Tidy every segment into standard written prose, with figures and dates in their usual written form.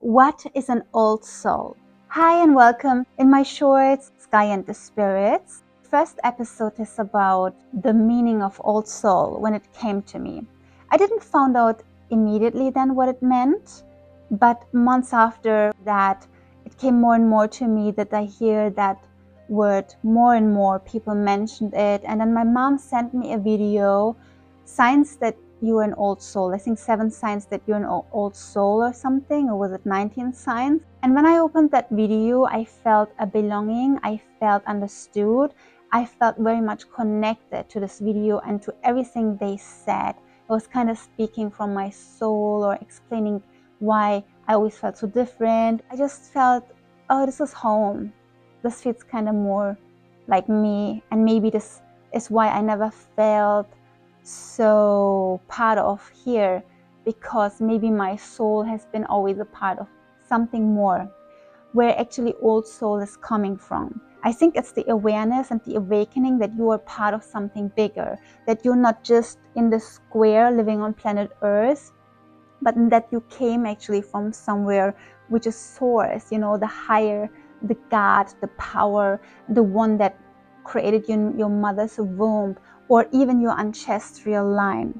What is an old soul? Hi and welcome in my shorts, Sky and the Spirits. First episode is about the meaning of old soul when it came to me. I didn't find out immediately then what it meant, but months after that, it came more and more to me that I hear that word more and more. People mentioned it, and then my mom sent me a video, signs that you're an old soul. I think 7 signs that you're an old soul or something, or was it 19 signs? And when I opened that video, I felt a belonging, I felt understood, I felt very much connected to this video and to everything they said. It was kind of speaking from my soul or explaining why I always felt so different. I just felt, oh, this is home. This feels kind of more like me, and maybe this is why I never felt so part of here, because maybe my soul has been always a part of something more, where actually old soul is coming from. I think it's the awareness and the awakening that you are part of something bigger, that you're not just in the square living on planet Earth, but that you came actually from somewhere which is source, the higher, the God, the power, the one that created you in your mother's womb, or even your ancestral line.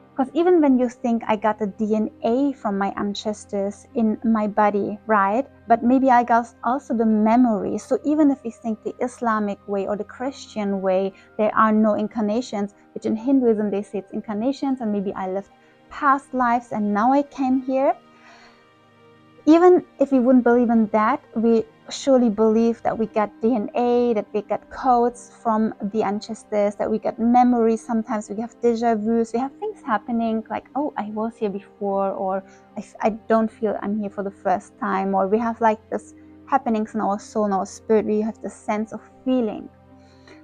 Because even when you think I got the DNA from my ancestors in my body, right? But maybe I got also the memory. So even if we think the Islamic way or the Christian way, there are no incarnations, which in Hinduism they say it's incarnations, and maybe I lived past lives and now I came here. Even if we wouldn't believe in that, we surely believe that we got DNA, that we got codes from the ancestors, that we got memories. Sometimes we have deja vus, we have things happening like, oh, I was here before, or I don't feel I'm here for the first time, or we have like this happenings in our soul, in our spirit, we have the sense of feeling.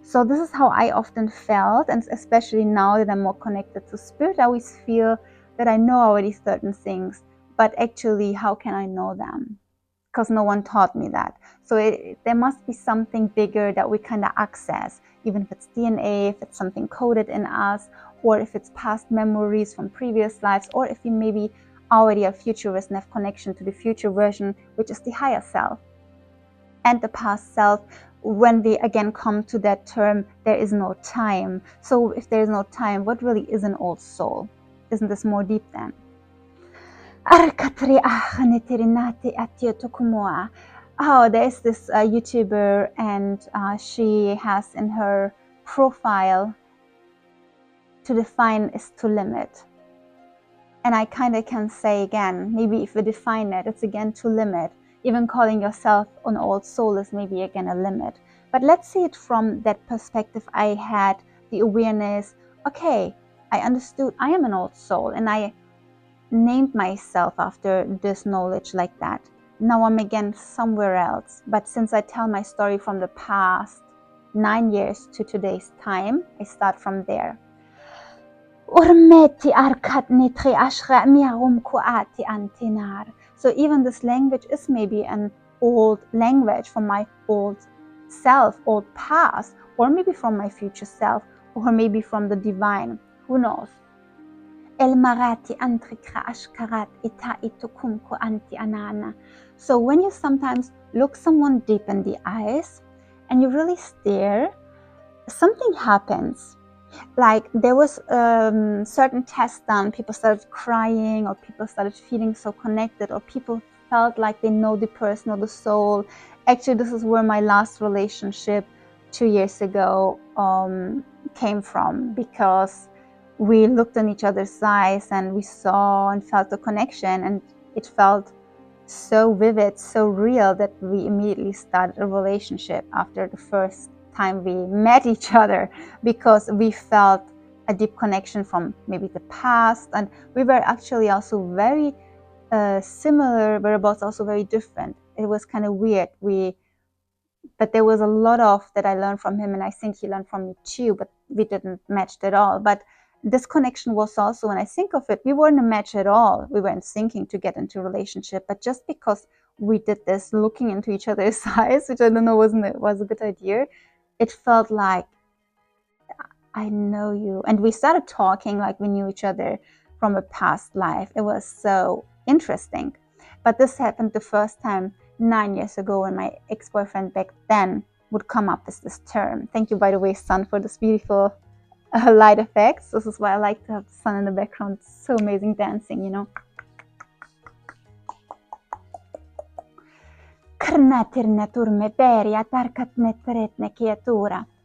So this is how I often felt, and especially now that I'm more connected to spirit, I always feel that I know already certain things, but actually, how can I know them? Because no one taught me that. So there must be something bigger that we kind of access, even if it's DNA, if it's something coded in us, or if it's past memories from previous lives, or if we maybe already are futurists and have connection to the future version, which is the higher self. And the past self, when we again come to that term, there is no time. So if there is no time, what really is an old soul? Isn't this more deep then? Oh, there's this YouTuber, and she has in her profile, to define is to limit. And I kind of can say again, maybe if we define it, it's again to limit. Even calling yourself an old soul is maybe again a limit. But let's see it from that perspective. I had the awareness, okay, I understood I am an old soul, and I named myself after this knowledge like that. Now I'm again somewhere else. But since I tell my story from the past 9 years to today's time, I start from there. So even this language is maybe an old language from my old self, old past, or maybe from my future self, or maybe from the divine. Who knows? So when you sometimes look someone deep in the eyes and you really stare, something happens. Like there was certain tests done, people started crying, or people started feeling so connected, or people felt like they know the person or the soul. Actually, this is where my last relationship 2 years ago came from, because we looked in each other's eyes and we saw and felt the connection, and it felt so vivid, so real, that we immediately started a relationship after the first time we met each other, because we felt a deep connection from maybe the past, and we were actually also very similar, whereabouts also very different. It was kind of weird. But there was a lot of that I learned from him, and I think he learned from me too, but we didn't match at all. But this connection was also, when I think of it, we weren't a match at all. We weren't thinking to get into a relationship, but just because we did this looking into each other's eyes, which I don't know was a good idea, it felt like, I know you. And we started talking like we knew each other from a past life. It was so interesting. But this happened the first time 9 years ago when my ex-boyfriend back then would come up with this term. Thank you, by the way, sun, for this beautiful light effects. This is why I like to have the sun in the background. It's so amazing dancing, you know.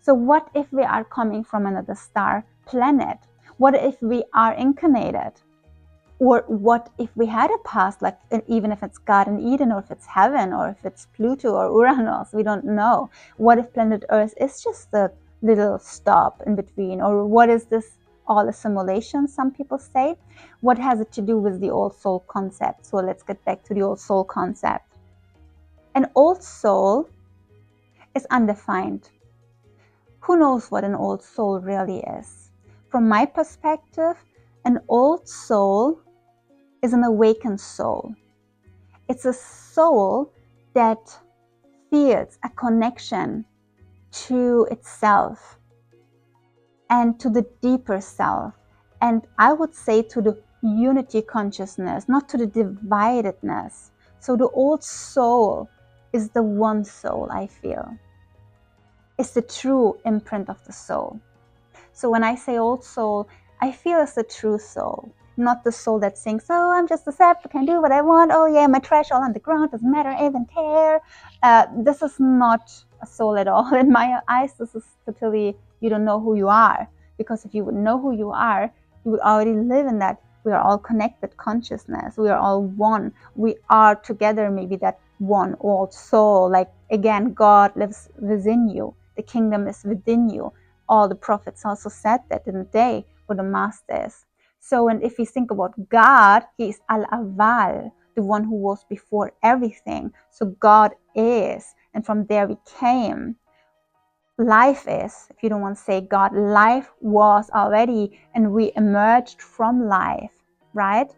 So what if we are coming from another star planet? What if we are incarnated? Or what if we had a past, like even if it's Garden Eden, or if it's heaven, or if it's Pluto or Uranus, we don't know. What if planet Earth is just a little stop in between? Or what is this all a simulation, some people say? What has it to do with the old soul concept? So let's get back to the old soul concept. An old soul is undefined. Who knows what an old soul really is? From my perspective, an old soul is an awakened soul. It's a soul that feels a connection to itself and to the deeper self. And I would say to the unity consciousness, not to the dividedness. So the old soul is the one soul, I feel. It's the true imprint of the soul. So when I say old soul, I feel it's the true soul. Not the soul that thinks, oh, I'm just a sap, I can do what I want. Oh yeah, my trash all on the ground, doesn't matter, I even care. This is not a soul at all. In my eyes, this is totally, you don't know who you are. Because if you would know who you are, you would already live in that. We are all connected consciousness. We are all one. We are together, maybe that one old soul. Like again, God lives within you. The kingdom is within you. All the prophets also said that, didn't they? Or the masters. So, and if we think about God, He is Al-Awwal, the one who was before everything. So God is, and from there we came. Life is, if you don't want to say God, life was already, and we emerged from life, right?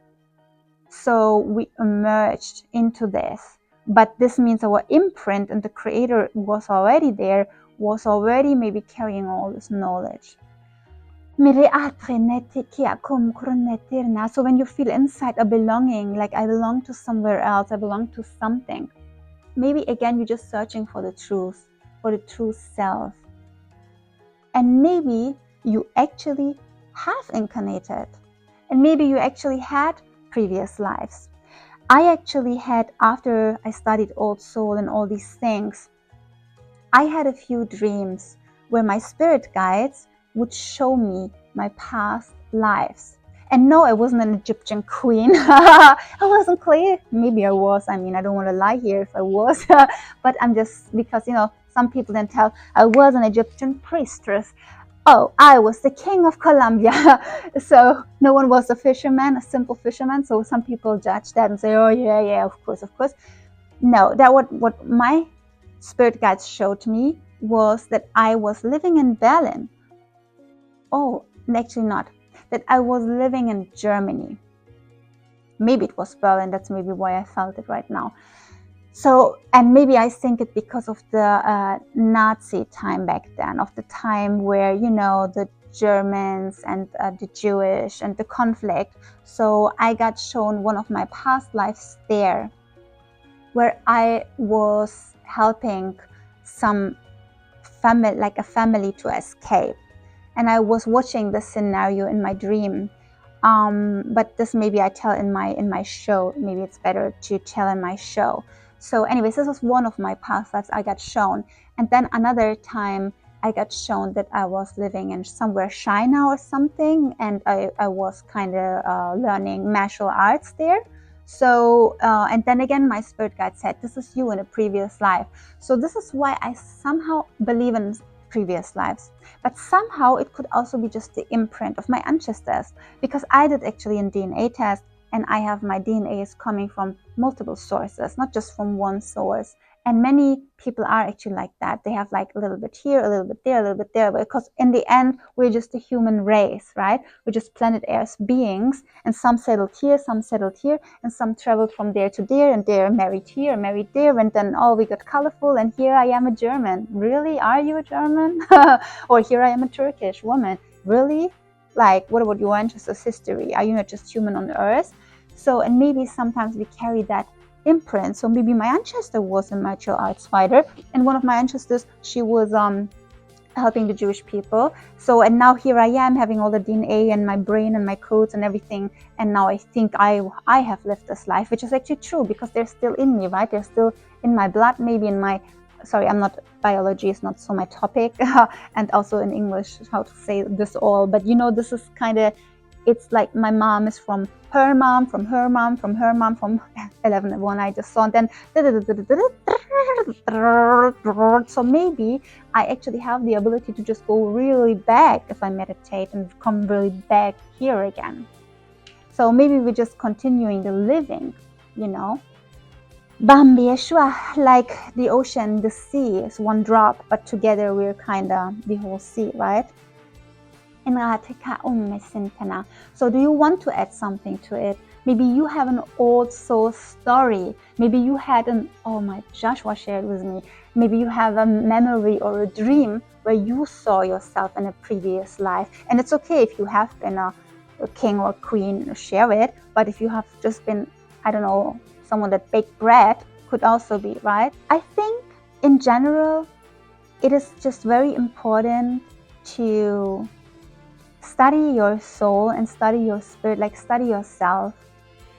So we emerged into this. But this means our imprint and the Creator was already there, was already maybe carrying all this knowledge. So when you feel inside a belonging, like I belong to somewhere else, I belong to something, maybe again you're just searching for the truth, for the true self. And maybe you actually have incarnated, and maybe you actually had previous lives. I actually had, after I studied Old Soul and all these things, I had a few dreams where my spirit guides would show me my past lives. And no, I wasn't an Egyptian queen. I wasn't clear. Maybe I was. I mean, I don't want to lie here if I was. But I'm just, because, you know, some people then tell I was an Egyptian priestess. Oh, I was the king of Colombia. So no one was a fisherman, a simple fisherman. So some people judge that and say, oh, yeah, of course. No, that what my spirit guides showed me was that I was living in Berlin. Oh, actually not. That I was living in Germany. Maybe it was Berlin. That's maybe why I felt it right now. So, and maybe I think it because of the Nazi time back then, of the time where, you know, the Germans and the Jewish and the conflict. So I got shown one of my past lives there, where I was helping some family, like a family, to escape. And I was watching this scenario in my dream. But this maybe I tell in my show. Maybe it's better to tell in my show. So anyways, this was one of my past lives I got shown. And then another time I got shown that I was living in somewhere China or something. And I was kind of learning martial arts there. So, and then again, my spirit guide said, this is you in a previous life. So this is why I somehow believe in previous lives. But somehow it could also be just the imprint of my ancestors, because I did actually a DNA test, and I have my DNA is coming from multiple sources, not just from one source. And many people are actually like that. They have like a little bit here, a little bit there, a little bit there, because in the end, we're just a human race, right? We're just planet Earth beings, and some settled here, and some traveled from there to there, and they're married here, married there, and then we got colorful, and here I am a German. Really? Are you a German? Or here I am a Turkish woman. Really? Like, what about your ancestors' history? Are you not just human on Earth? So, and maybe sometimes we carry that imprint. So maybe my ancestor was a martial arts fighter, and one of my ancestors, she was helping the Jewish people. So, and now here I am having all the DNA and my brain and my codes and everything. And now I think I have lived this life, which is actually true because they're still in me, right? They're still in my blood, maybe in my, sorry, I'm not, biology is not so my topic. And also in English, how to say this all. But you know, this is kind of, it's like my mom is from her mom, from her mom, from her mom, from 11, one I just saw. And then, so maybe I actually have the ability to just go really back if I meditate and come really back here again. So maybe we're just continuing the living, you know. Bambi Yeshua, like the ocean, the sea is one drop, but together we're kind of the whole sea, right? So do you want to add something to it? Maybe you have an old soul story. Maybe you had Joshua shared with me. Maybe you have a memory or a dream where you saw yourself in a previous life. And it's okay if you have been a king or queen, share it. But if you have just been, I don't know, someone that baked bread, could also be, right? I think in general, it is just very important to study your soul and study your spirit, like study yourself,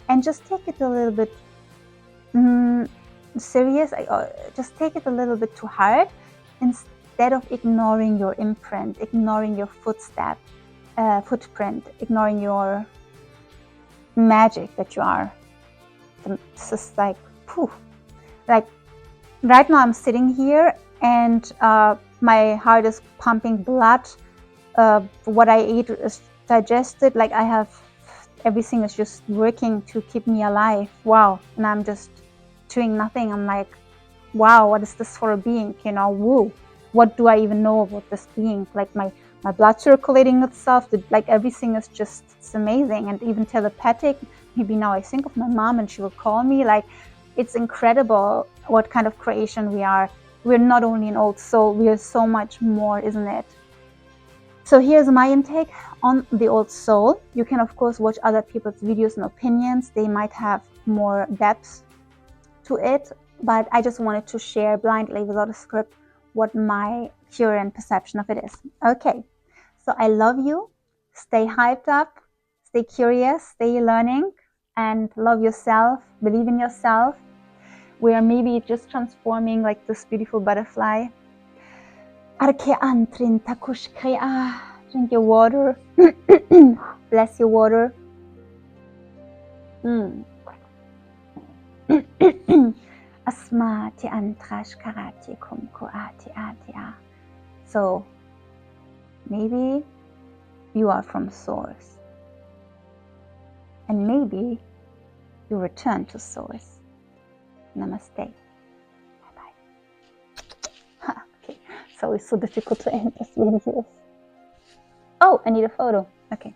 and just take it a little bit serious, just take it a little bit to heart, instead of ignoring your imprint, ignoring your footprint, ignoring your magic that you are. It's just like, like right now I'm sitting here and my heart is pumping blood. What I eat is digested, like I have, everything is just working to keep me alive. Wow. And I'm just doing nothing. I'm like, wow, what is this for a being? You know, woo. What do I even know about this being? Like my blood circulating itself, like everything is just, it's amazing. And even telepathic, maybe now I think of my mom and she will call me. Like, it's incredible what kind of creation we are. We're not only an old soul, we are so much more, isn't it? So here's my intake on the old soul. You can of course watch other people's videos and opinions. They might have more depth to it, but I just wanted to share blindly without a script what my current perception of it is. Okay, so I love you. Stay hyped up, stay curious, stay learning, and love yourself, believe in yourself. We are maybe just transforming like this beautiful butterfly. Drink your water. Bless your water. Asmati antrash karati kumko ati atia. So maybe you are from source, and maybe you return to source. Namaste. Bye-bye. Okay, so it's so difficult to end this video. Oh, I need a photo. Okay.